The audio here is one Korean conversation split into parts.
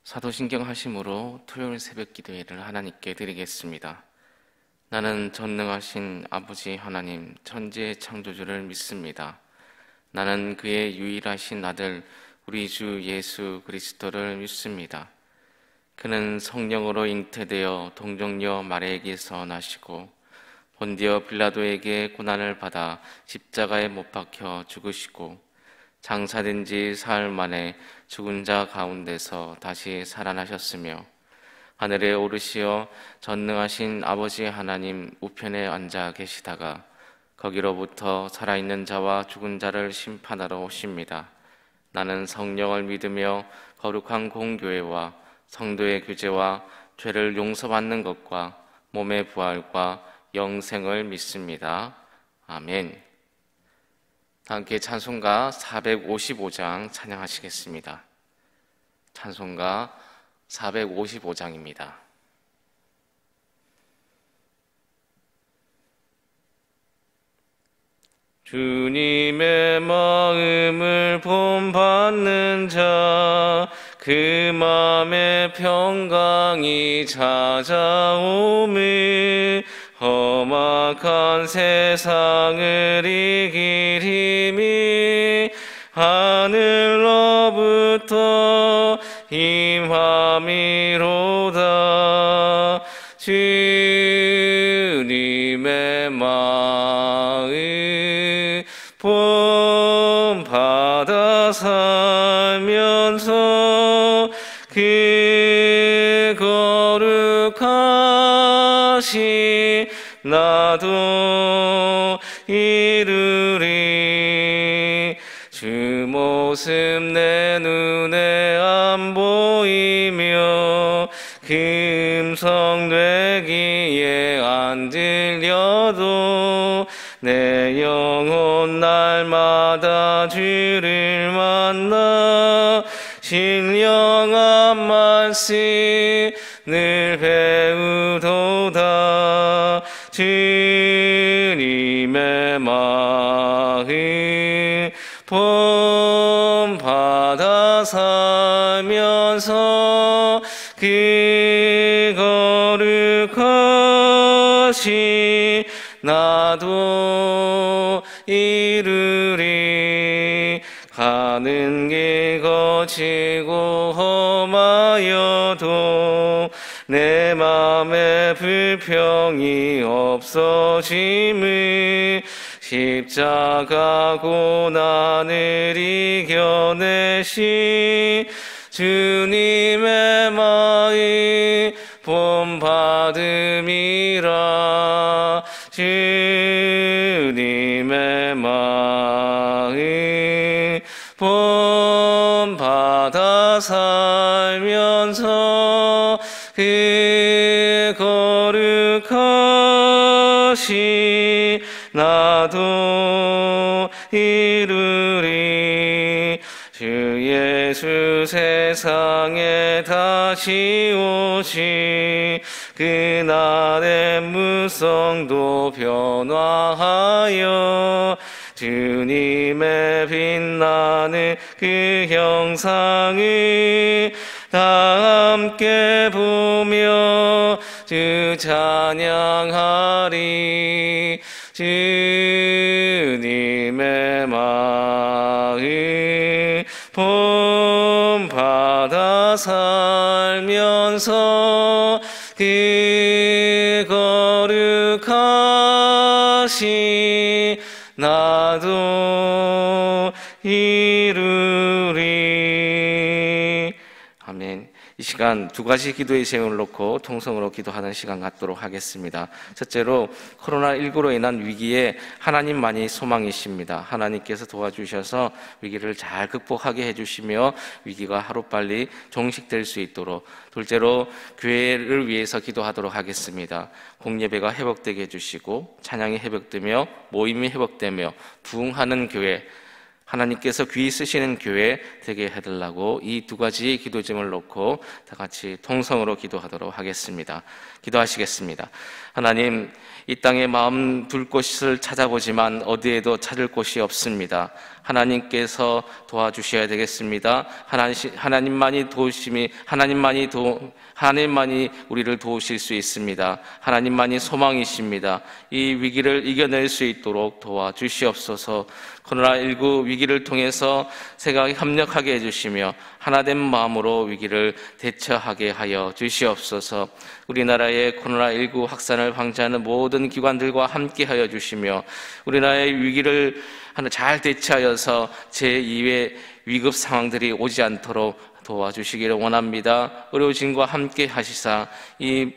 사도신경 하심으로 토요일 새벽 기도회를 하나님께 드리겠습니다. 나는 전능하신 아버지 하나님 천지의 창조주를 믿습니다. 나는 그의 유일하신 아들 우리 주 예수 그리스도를 믿습니다. 그는 성령으로 잉태되어 동정녀 마리아에게서 나시고 본디오 빌라도에게 고난을 받아 십자가에 못 박혀 죽으시고 장사된 지 사흘 만에 죽은 자 가운데서 다시 살아나셨으며 하늘에 오르시어 전능하신 아버지 하나님 우편에 앉아 계시다가 거기로부터 살아있는 자와 죽은 자를 심판하러 오십니다. 나는 성령을 믿으며 거룩한 공교회와 성도의 교제와 죄를 용서받는 것과 몸의 부활과 영생을 믿습니다. 아멘. 함께 찬송가 455장 찬양하시겠습니다. 찬송가 455장입니다. 주님의 마음을 본받는 자, 그 마음에 평강이 찾아오매 험악한 세상을 이길 힘이 하늘로부터 임함이로다. 주님의 마음 본받아 살면서 그 거룩하신 나도 이루리. 주 모습 내 눈에 안 보이며 그 음성 내 귀에 안 들려도 내 영혼 날마다 주를 만나 신령한 말씀을 배우도다. 주님의 마음 본받아 살면서 그 거룩하신 나도 이루리. 가는 길 거치고 험하여도 내 맘에 불평이 없어짐을 십자가 고난을 이겨내신 주님의 마음 본받음이라. 주님의 마음 본받아 살면서 그 거룩하신 나도 이루리. 주 예수 세상에 다시 오시 그날의 무성도 변화하여 주님의 빛나는 그 형상을 다 함께 보며 주 찬양하리. 주님의 마음 본받아 살면서 그 거룩하신 나도 이루리. 아멘. 이 시간 두 가지 기도의 제목을 놓고 통성으로 기도하는 시간 갖도록 하겠습니다. 첫째로 코로나19로 인한 위기에 하나님만이 소망이십니다. 하나님께서 도와주셔서 위기를 잘 극복하게 해주시며 위기가 하루빨리 종식될 수 있도록. 둘째로 교회를 위해서 기도하도록 하겠습니다. 공예배가 회복되게 해주시고 찬양이 회복되며 모임이 회복되며 부흥하는 교회, 하나님께서 귀히 쓰시는 교회 되게 해달라고 이 두 가지의 기도 제목을 놓고 다 같이 통성으로 기도하도록 하겠습니다. 기도하시겠습니다. 하나님, 이 땅에 마음 둘 곳을 찾아보지만 어디에도 찾을 곳이 없습니다. 하나님께서 도와주셔야 되겠습니다. 하나님만이 우리를 도우실 수 있습니다. 하나님만이 소망이십니다. 이 위기를 이겨낼 수 있도록 도와주시옵소서. 코로나19 위기를 통해서 세상이 협력하게 해주시며 하나된 마음으로 위기를 대처하게 하여 주시옵소서. 우리나라의 코로나19 확산을 방지하는 모든 기관들과 함께 하여 주시며 우리나라의 위기를 잘 대처하여서 제2의 위급 상황들이 오지 않도록 도와주시기를 원합니다. 의료진과 함께 하시사 이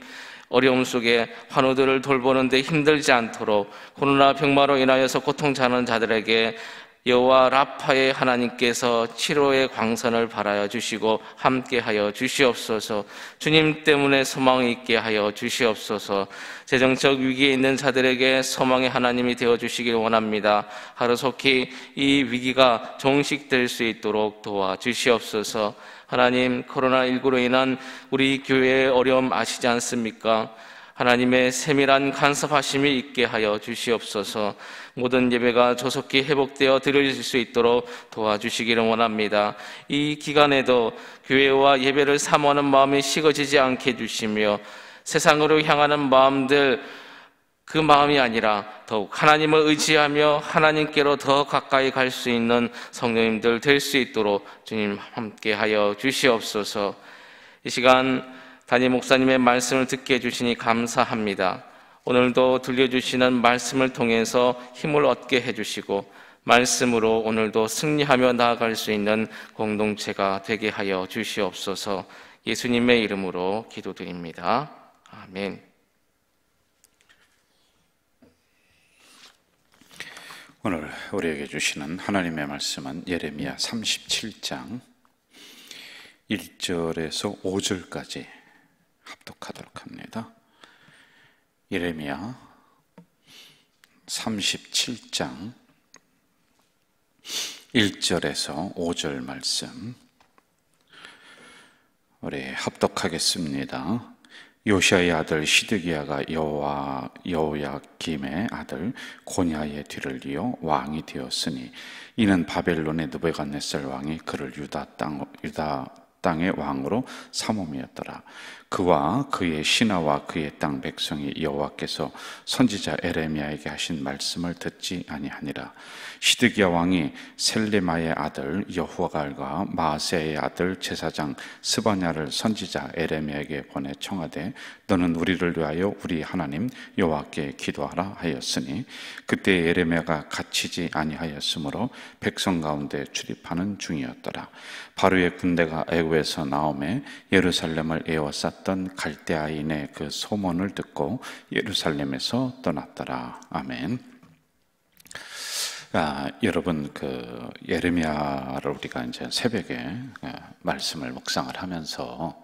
어려움 속에 환우들을 돌보는데 힘들지 않도록 코로나 병마로 인하여서 고통받는 자들에게 여호와 라파의 하나님께서 치료의 광선을 발하여 주시고 함께하여 주시옵소서. 주님 때문에 소망이 있게 하여 주시옵소서. 재정적 위기에 있는 자들에게 소망의 하나님이 되어주시길 원합니다. 하루속히 이 위기가 종식될 수 있도록 도와주시옵소서. 하나님, 코로나19로 인한 우리 교회의 어려움 아시지 않습니까? 하나님의 세밀한 간섭하심이 있게 하여 주시옵소서. 모든 예배가 조속히 회복되어 드려질 수 있도록 도와주시기를 원합니다. 이 기간에도 교회와 예배를 사모하는 마음이 식어지지 않게 해주시며 세상으로 향하는 마음들, 그 마음이 아니라 더욱 하나님을 의지하며 하나님께로 더 가까이 갈 수 있는 성도님들 될 수 있도록 주님 함께하여 주시옵소서. 이 시간 담임 목사님의 말씀을 듣게 해주시니 감사합니다. 오늘도 들려주시는 말씀을 통해서 힘을 얻게 해주시고 말씀으로 오늘도 승리하며 나아갈 수 있는 공동체가 되게 하여 주시옵소서. 예수님의 이름으로 기도드립니다. 아멘. 오늘 우리에게 주시는 하나님의 말씀은 예레미야 37장 1절에서 5절까지 합독하도록 합니다. 예레미야 37장 1절에서 5절 말씀 우리 합독하겠습니다. 요시아의 아들 시드기야가 여호야김의 아들 고냐의 뒤를 이어 왕이 되었으니 이는 바벨론의 느부갓네살 왕이 그를 유다 땅의 왕으로 삼음이었더라. 그와 그의 신하와 그의 땅 백성이 여호와께서 선지자 에레미야에게 하신 말씀을 듣지 아니하니라. 시드기야 왕이 셀레마의 아들 여후갈과 마아세의 아들 제사장 스바냐를 선지자 에레미야에게 보내 청하되 너는 우리를 위하여 우리 하나님 여호와께 기도하라 하였으니 그때 에레미야가 갇히지 아니하였으므로 백성 가운데 출입하는 중이었더라. 바로의 군대가 애굽에서 나오매 예루살렘을 에워쌌던 갈대아인의 그 소문을 듣고 예루살렘에서 떠났더라. 아멘. 여러분, 예레미야를 우리가 이제 새벽에 말씀을 묵상을 하면서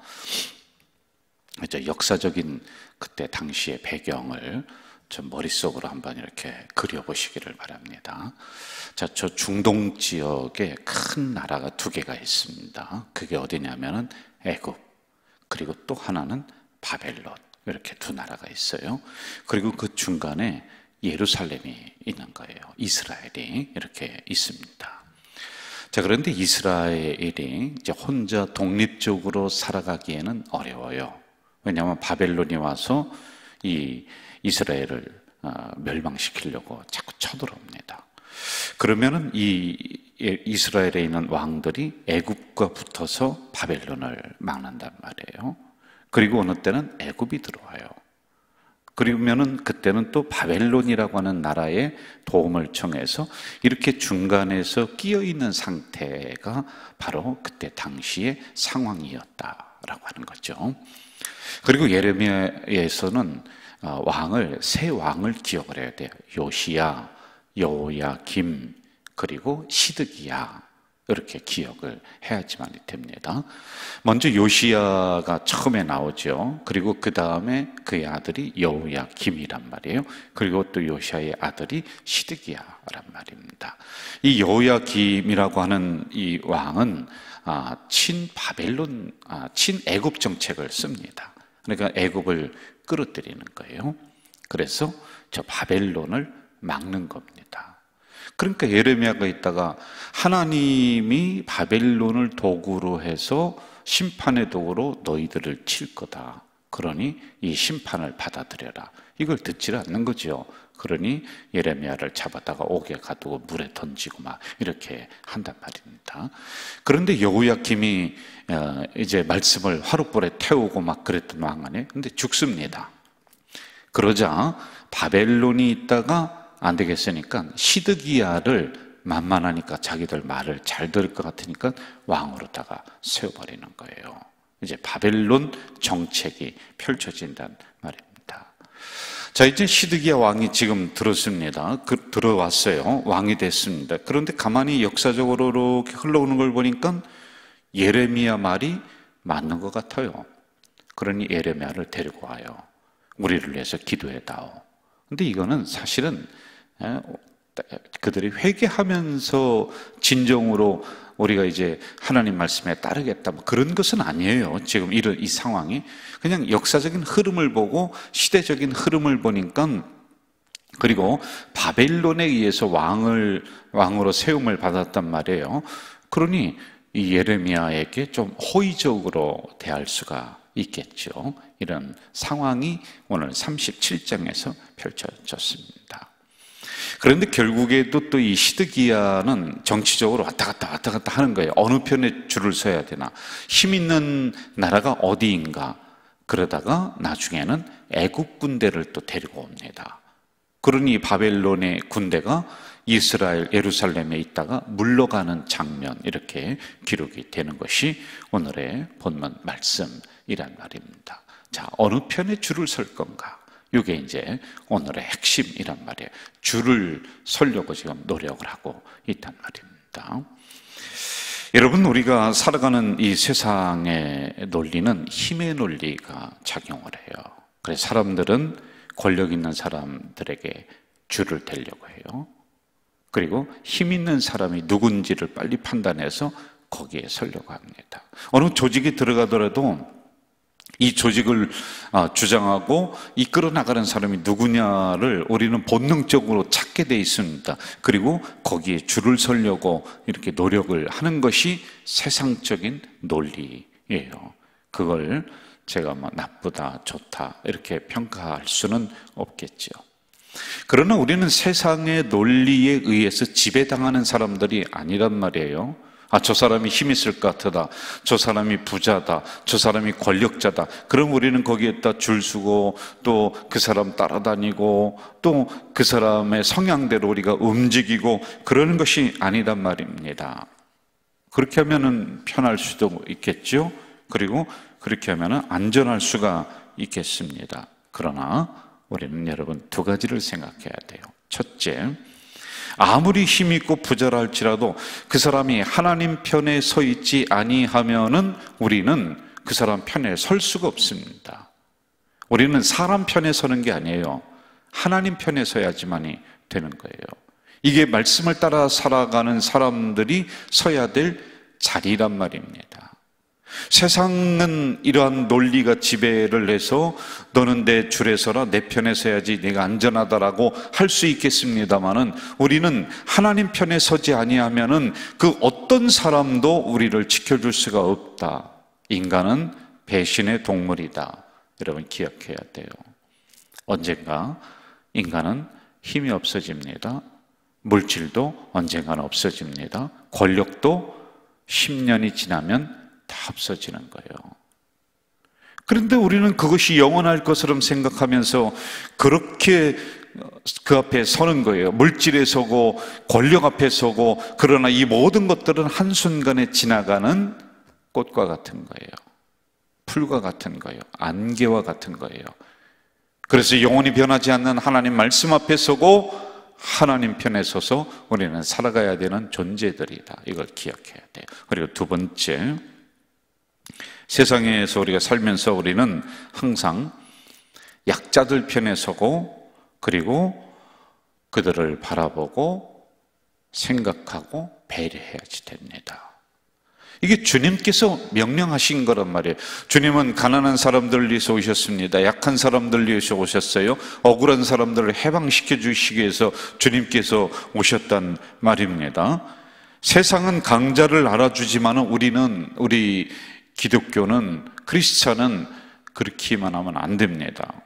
이제 역사적인 그때 당시의 배경을 좀 머릿속으로 한번 이렇게 그려보시기를 바랍니다. 자, 저 중동 지역에 큰 나라가 두 개가 있습니다. 그게 어디냐면은 애굽, 그리고 또 하나는 바벨론, 이렇게 두 나라가 있어요. 그리고 그 중간에 예루살렘이 있는 거예요. 이스라엘이 이렇게 있습니다. 자, 그런데 이스라엘이 이제 혼자 독립적으로 살아가기에는 어려워요. 왜냐하면 바벨론이 와서 이 이스라엘을 멸망시키려고 자꾸 쳐들어옵니다. 그러면은 이 이스라엘에 있는 왕들이 애굽과 붙어서 바벨론을 막는단 말이에요. 그리고 어느 때는 애굽이 들어와요. 그러면은 그때는 또 바벨론이라고 하는 나라의 도움을 청해서 이렇게 중간에서 끼어 있는 상태가 바로 그때 당시의 상황이었다라고 하는 거죠. 그리고 예레미야에서는 세 왕을 기억을 해야 돼요. 요시야, 여호야김, 그리고 시드기야, 이렇게 기억을 해야지만 됩니다. 먼저 요시야가 처음에 나오죠. 그리고 그 다음에 그의 아들이 여호야김이란 말이에요. 그리고 또 요시야의 아들이 시드기야란 말입니다. 이 여호야김이라고 하는 이 왕은 친바벨론, 친애굽 정책을 씁니다. 그러니까 애굽을 끌어들이는 거예요. 그래서 저 바벨론을 막는 겁니다. 그러니까 예레미야가 있다가 하나님이 바벨론을 도구로 해서 심판의 도구로 너희들을 칠 거다. 그러니 이 심판을 받아들여라. 이걸 듣지 않는 거죠. 그러니 예레미야를 잡아다가 옥에 가두고 물에 던지고 막 이렇게 한단 말입니다. 그런데 여호야김이 이제 말씀을 화롯불에 태우고 막 그랬던 왕 안에 근데 죽습니다. 그러자 바벨론이 있다가 안 되겠으니까 시드기야를 만만하니까 자기들 말을 잘 들을 것 같으니까 왕으로다가 세워버리는 거예요. 이제 바벨론 정책이 펼쳐진다는 말입니다. 자, 이제 시드기야 왕이 지금 들었습니다. 들어왔어요. 왕이 됐습니다. 그런데 가만히 역사적으로 이렇게 흘러오는 걸 보니까 예레미야 말이 맞는 것 같아요. 그러니 예레미야를 데리고 와요. 우리를 위해서 기도해다오. 근데 이거는 사실은 그들이 회개하면서 진정으로 우리가 이제 하나님 말씀에 따르겠다 뭐 그런 것은 아니에요. 지금 이 상황이 그냥 역사적인 흐름을 보고 시대적인 흐름을 보니까 그리고 바벨론에 의해서 왕으로 세움을 받았단 말이에요. 그러니 이 예레미야에게 좀 호의적으로 대할 수가 있겠죠. 이런 상황이 오늘 37장에서 펼쳐졌습니다. 그런데 결국에도 또 이 시드기야는 정치적으로 왔다 갔다 하는 거예요. 어느 편에 줄을 서야 되나. 힘 있는 나라가 어디인가. 그러다가 나중에는 애국 군대를 또 데리고 옵니다. 그러니 바벨론의 군대가 이스라엘 예루살렘에 있다가 물러가는 장면 이렇게 기록이 되는 것이 오늘의 본문 말씀이란 말입니다. 자, 어느 편에 줄을 설 건가? 이게 이제 오늘의 핵심이란 말이에요. 줄을 서려고 지금 노력을 하고 있단 말입니다. 여러분, 우리가 살아가는 이 세상의 논리는 힘의 논리가 작용을 해요. 그래서 사람들은 권력 있는 사람들에게 줄을 대려고 해요. 그리고 힘 있는 사람이 누군지를 빨리 판단해서 거기에 서려고 합니다. 어느 조직에 들어가더라도 이 조직을 주장하고 이끌어 나가는 사람이 누구냐를 우리는 본능적으로 찾게 돼 있습니다. 그리고 거기에 줄을 서려고 이렇게 노력을 하는 것이 세상적인 논리예요. 그걸 제가 뭐 나쁘다, 좋다 이렇게 평가할 수는 없겠죠. 그러나 우리는 세상의 논리에 의해서 지배당하는 사람들이 아니란 말이에요. 저 사람이 힘 있을 것 같다. 저 사람이 부자다. 저 사람이 권력자다. 그럼 우리는 거기에다 줄 서고 또 그 사람 따라다니고 또 그 사람의 성향대로 우리가 움직이고 그러는 것이 아니란 말입니다. 그렇게 하면은 편할 수도 있겠죠. 그리고 그렇게 하면은 안전할 수가 있겠습니다. 그러나 우리는 여러분 두 가지를 생각해야 돼요. 첫째, 아무리 힘있고 부자라 할지라도 그 사람이 하나님 편에 서 있지 아니하면은 우리는 그 사람 편에 설 수가 없습니다. 우리는 사람 편에 서는 게 아니에요. 하나님 편에 서야지만이 되는 거예요. 이게 말씀을 따라 살아가는 사람들이 서야 될 자리란 말입니다. 세상은 이러한 논리가 지배를 해서 너는 내 줄에 서라, 내 편에 서야지 네가 안전하다라고 할 수 있겠습니다마는 우리는 하나님 편에 서지 아니하면은 그 어떤 사람도 우리를 지켜줄 수가 없다. 인간은 배신의 동물이다. 여러분 기억해야 돼요. 언젠가 인간은 힘이 없어집니다. 물질도 언젠가는 없어집니다. 권력도 10년이 지나면 다 없어지는 거예요. 그런데 우리는 그것이 영원할 것처럼 생각하면서 그렇게 그 앞에 서는 거예요. 물질에 서고 권력 앞에 서고, 그러나 이 모든 것들은 한순간에 지나가는 꽃과 같은 거예요. 풀과 같은 거예요. 안개와 같은 거예요. 그래서 영원히 변하지 않는 하나님 말씀 앞에 서고 하나님 편에 서서 우리는 살아가야 되는 존재들이다. 이걸 기억해야 돼요. 그리고 두 번째, 세상에서 우리가 살면서 우리는 항상 약자들 편에 서고 그리고 그들을 바라보고 생각하고 배려해야지 됩니다. 이게 주님께서 명령하신 거란 말이에요. 주님은 가난한 사람들을 위해서 오셨습니다. 약한 사람들을 위해서 오셨어요. 억울한 사람들을 해방시켜 주시기 위해서 주님께서 오셨단 말입니다. 세상은 강자를 알아주지만 우리 기독교는, 크리스찬은 그렇게만 하면 안 됩니다.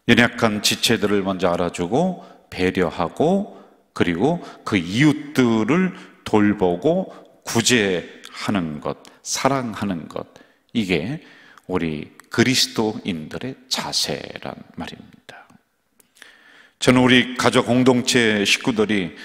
연약한 지체들을 먼저 알아주고 배려하고, 그리고 그 이웃들을 돌보고 구제하는 것, 사랑하는 것, 이게 우리 그리스도인들의 자세란 말입니다. 저는 우리 가족 공동체 식구들이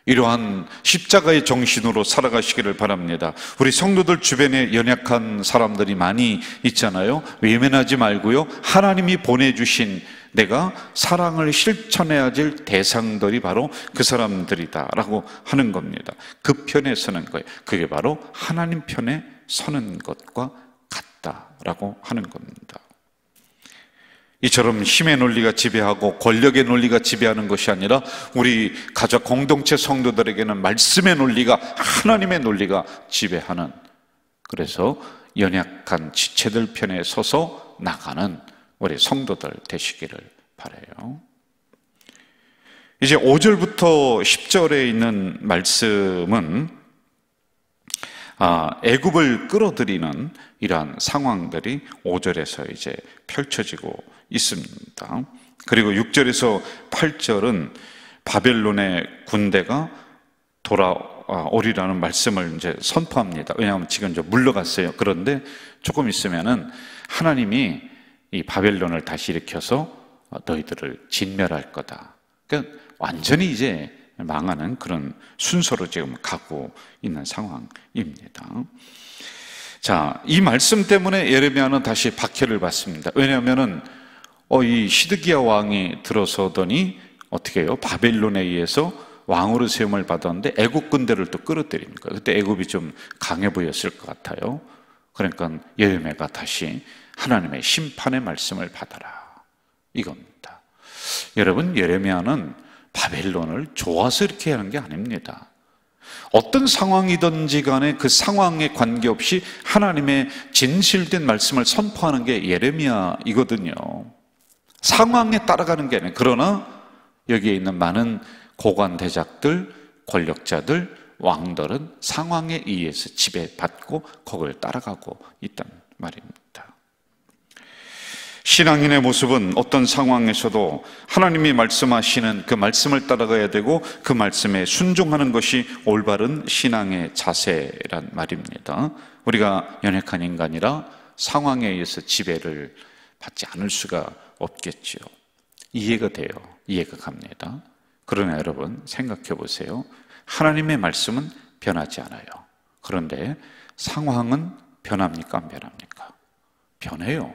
이러한 십자가의 정신으로 살아가시기를 바랍니다. 우리 성도들 주변에 연약한 사람들이 많이 있잖아요. 외면하지 말고요, 하나님이 보내주신 내가 사랑을 실천해야 될 대상들이 바로 그 사람들이다 라고 하는 겁니다. 그 편에 서는 거예요. 그게 바로 하나님 편에 서는 것과 같다라고 하는 겁니다. 이처럼 힘의 논리가 지배하고 권력의 논리가 지배하는 것이 아니라 우리 가족 공동체 성도들에게는 말씀의 논리가, 하나님의 논리가 지배하는, 그래서 연약한 지체들 편에 서서 나가는 우리 성도들 되시기를 바라요. 이제 5절부터 10절에 있는 말씀은 애굽을 끌어들이는 이러한 상황들이 5절에서 이제 펼쳐지고 있습니다. 그리고 6절에서 8절은 바벨론의 군대가 돌아오리라는 말씀을 이제 선포합니다. 왜냐하면 지금 이제 물러갔어요. 그런데 조금 있으면은 하나님이 이 바벨론을 다시 일으켜서 너희들을 진멸할 거다. 그러니까 완전히 이제 망하는 그런 순서로 지금 가고 있는 상황입니다. 자, 이 말씀 때문에 예레미야는 다시 박해를 받습니다. 왜냐하면은 이 시드기야 왕이 들어서더니 어떻게 해요? 바벨론에 의해서 왕으로 세움을 받았는데 애굽 군대를 또 끌어들이는 거예요. 그때 애굽이 좀 강해 보였을 것 같아요. 그러니까 예레미야가 다시 하나님의 심판의 말씀을 받아라, 이겁니다. 여러분, 예레미야는 바벨론을 좋아서 이렇게 하는 게 아닙니다. 어떤 상황이든지 간에 그 상황에 관계없이 하나님의 진실된 말씀을 선포하는 게 예레미야이거든요. 상황에 따라가는 게 아니에요. 그러나 여기에 있는 많은 고관대작들, 권력자들, 왕들은 상황에 의해서 지배받고 거기를 따라가고 있단 말입니다. 신앙인의 모습은 어떤 상황에서도 하나님이 말씀하시는 그 말씀을 따라가야 되고 그 말씀에 순종하는 것이 올바른 신앙의 자세란 말입니다. 우리가 연약한 인간이라 상황에 의해서 지배를 받지 않을 수가 없겠죠. 이해가 돼요. 이해가 갑니다. 그러나 여러분, 생각해 보세요. 하나님의 말씀은 변하지 않아요. 그런데 상황은 변합니까? 안 변합니까? 변해요.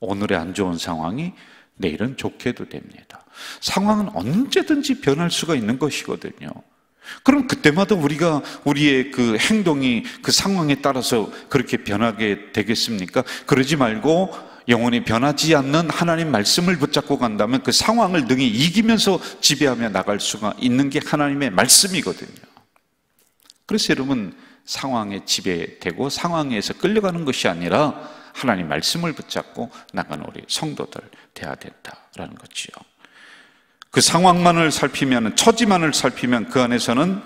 오늘의 안 좋은 상황이 내일은 좋게도 됩니다. 상황은 언제든지 변할 수가 있는 것이거든요. 그럼 그때마다 우리의 그 행동이 그 상황에 따라서 그렇게 변하게 되겠습니까? 그러지 말고 영원히 변하지 않는 하나님 말씀을 붙잡고 간다면 그 상황을 능히 이기면서 지배하며 나갈 수가 있는 게 하나님의 말씀이거든요. 그래서 여러분, 상황에 지배되고 상황에서 끌려가는 것이 아니라 하나님 말씀을 붙잡고 나가는 우리 성도들 되어야 된다라는 거지요. 그 상황만을 살피면, 처지만을 살피면 그 안에서는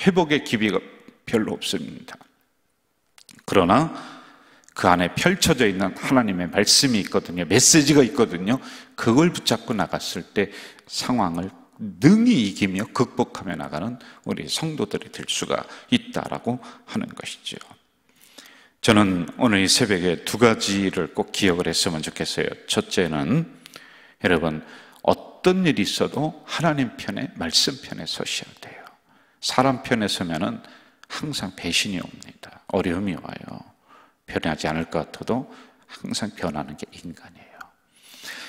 회복의 기미가 별로 없습니다. 그러나 그 안에 펼쳐져 있는 하나님의 말씀이 있거든요. 메시지가 있거든요. 그걸 붙잡고 나갔을 때 상황을 능히 이기며 극복하며 나가는 우리 성도들이 될 수가 있다라고 하는 것이죠. 저는 오늘 이 새벽에 두 가지를 꼭 기억을 했으면 좋겠어요. 첫째는 여러분, 어떤 일이 있어도 하나님 편에, 말씀 편에 서셔야 돼요. 사람 편에 서면은 항상 배신이 옵니다. 어려움이 와요. 변하지 않을 것 같아도 항상 변하는 게 인간이에요.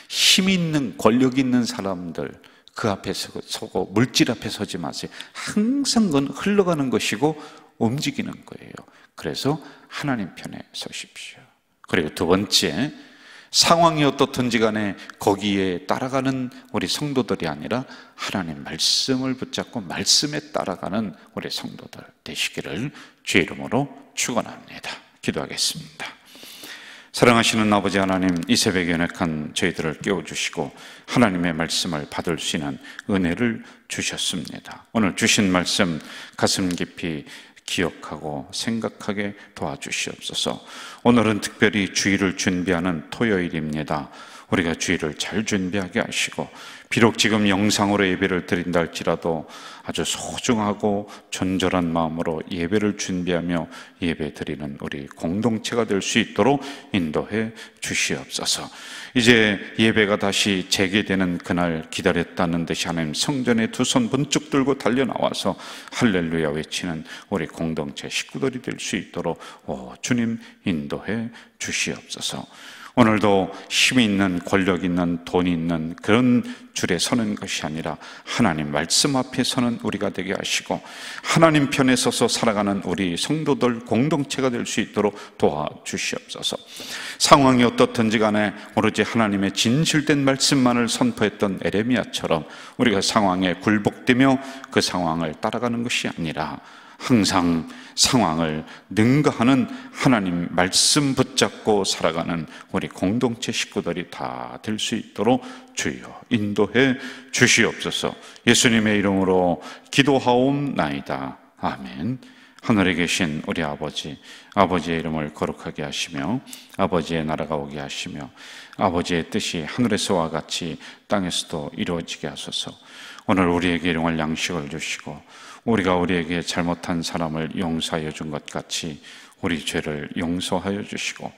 힘 있는, 권력 있는 사람들 그 앞에 서고 물질 앞에 서지 마세요. 항상 그건 흘러가는 것이고 움직이는 거예요. 그래서 하나님 편에 서십시오. 그리고 두 번째, 상황이 어떻든지 간에 거기에 따라가는 우리 성도들이 아니라 하나님 말씀을 붙잡고 말씀에 따라가는 우리 성도들 되시기를 주의 이름으로 축원합니다. 기도하겠습니다. 사랑하시는 아버지 하나님, 이 새벽에 연약한 저희들을 깨워주시고 하나님의 말씀을 받을 수 있는 은혜를 주셨습니다. 오늘 주신 말씀 가슴 깊이 기억하고 생각하게 도와주시옵소서. 오늘은 특별히 주일을 준비하는 토요일입니다. 우리가 주일을 잘 준비하게 하시고, 비록 지금 영상으로 예배를 드린다 할지라도 아주 소중하고 존절한 마음으로 예배를 준비하며 예배 드리는 우리 공동체가 될 수 있도록 인도해 주시옵소서. 이제 예배가 다시 재개되는 그날 기다렸다는 듯이 하나님 성전에 두 손 번쩍 들고 달려나와서 할렐루야 외치는 우리 공동체 식구들이 될 수 있도록 주님 인도해 주시옵소서. 오늘도 힘이 있는, 권력 있는, 돈이 있는 그런 줄에 서는 것이 아니라 하나님 말씀 앞에 서는 우리가 되게 하시고 하나님 편에 서서 살아가는 우리 성도들 공동체가 될 수 있도록 도와주시옵소서. 상황이 어떻든지 간에 오로지 하나님의 진실된 말씀만을 선포했던 에레미야처럼 우리가 상황에 굴복되며 그 상황을 따라가는 것이 아니라 항상 상황을 능가하는 하나님 말씀 붙잡고 살아가는 우리 공동체 식구들이 다 될 수 있도록 주여 인도해 주시옵소서. 예수님의 이름으로 기도하옵나이다. 아멘. 하늘에 계신 우리 아버지, 아버지의 이름을 거룩하게 하시며 아버지의 나라가 오게 하시며 아버지의 뜻이 하늘에서와 같이 땅에서도 이루어지게 하소서. 오늘 우리에게 일용할 양식을 주시고 우리가 우리에게 잘못한 사람을 용서하여 준 것 같이 우리 죄를 용서하여 주시고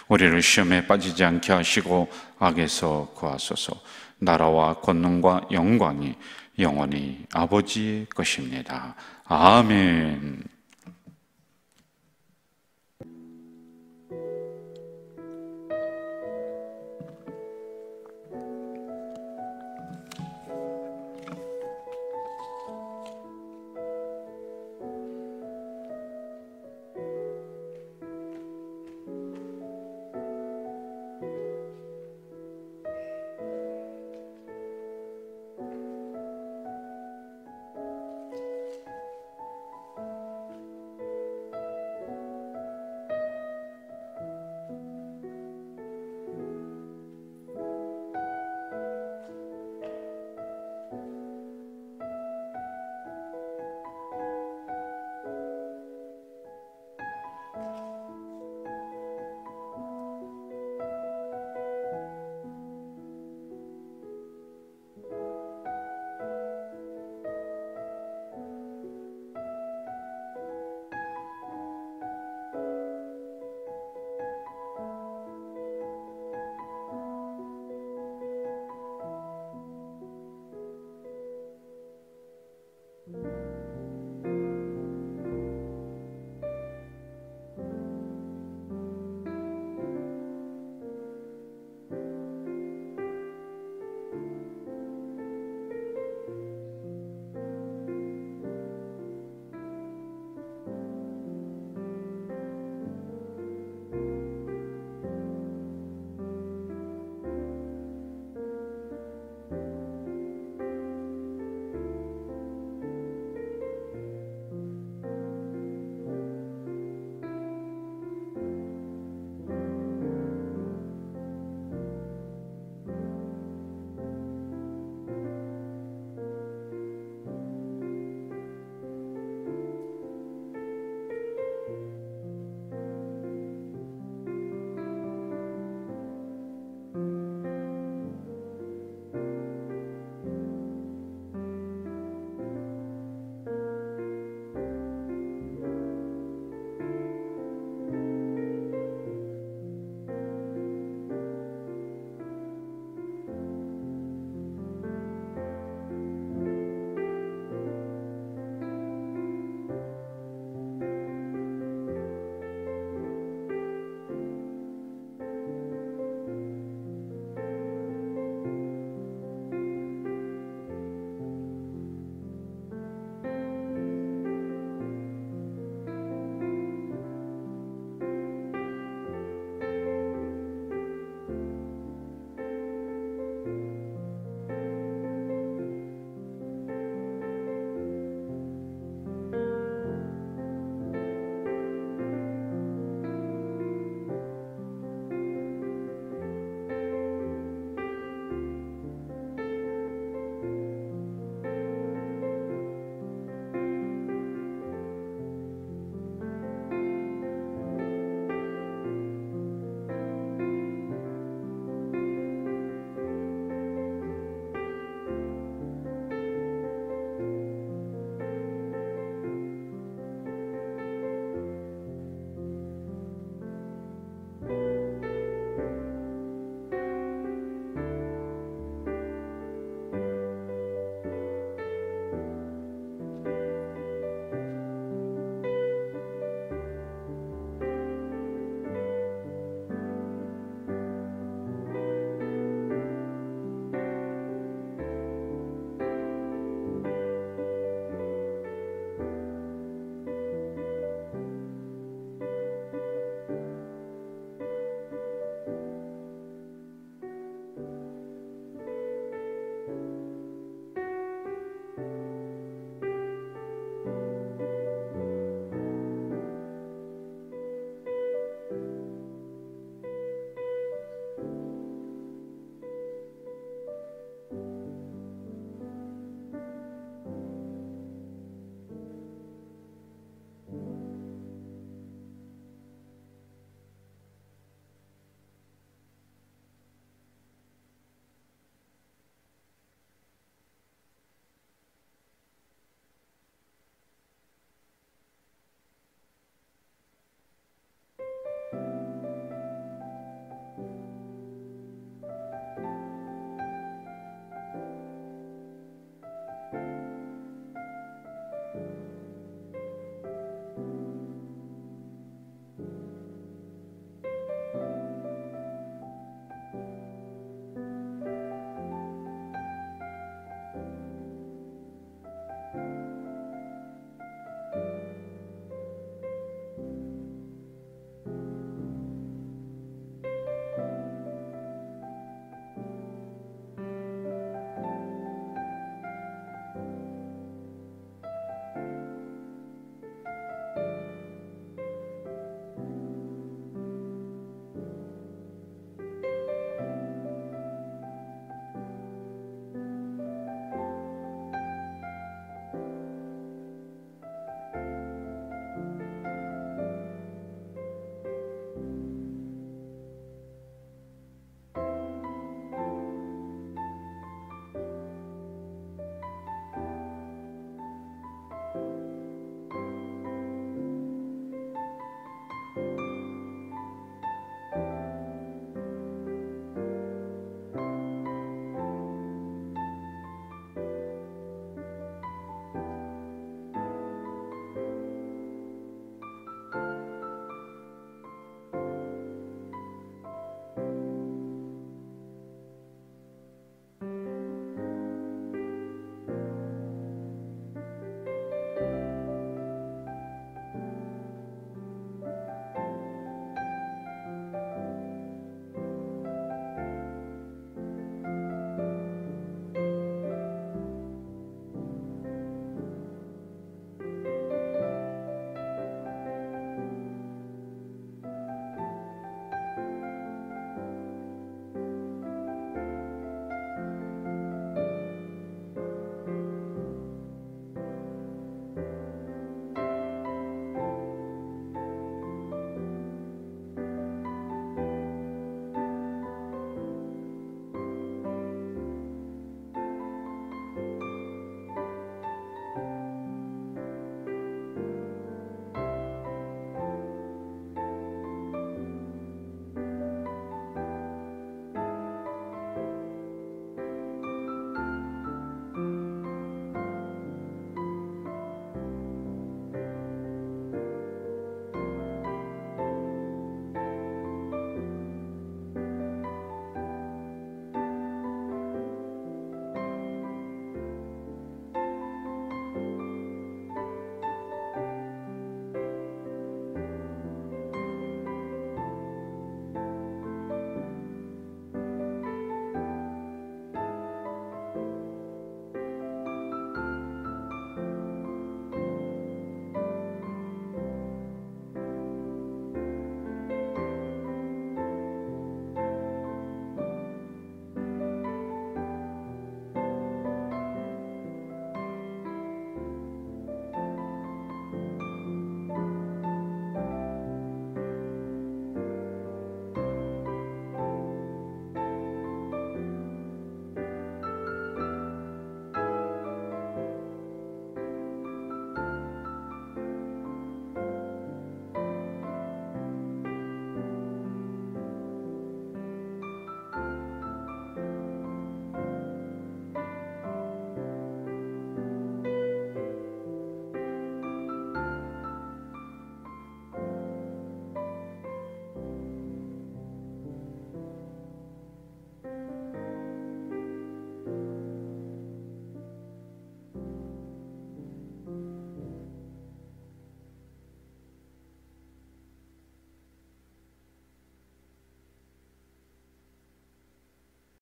우리를 시험에 빠지지 않게 하시고 악에서 구하소서. 나라와 권능과 영광이 영원히 아버지의 것입니다. 아멘.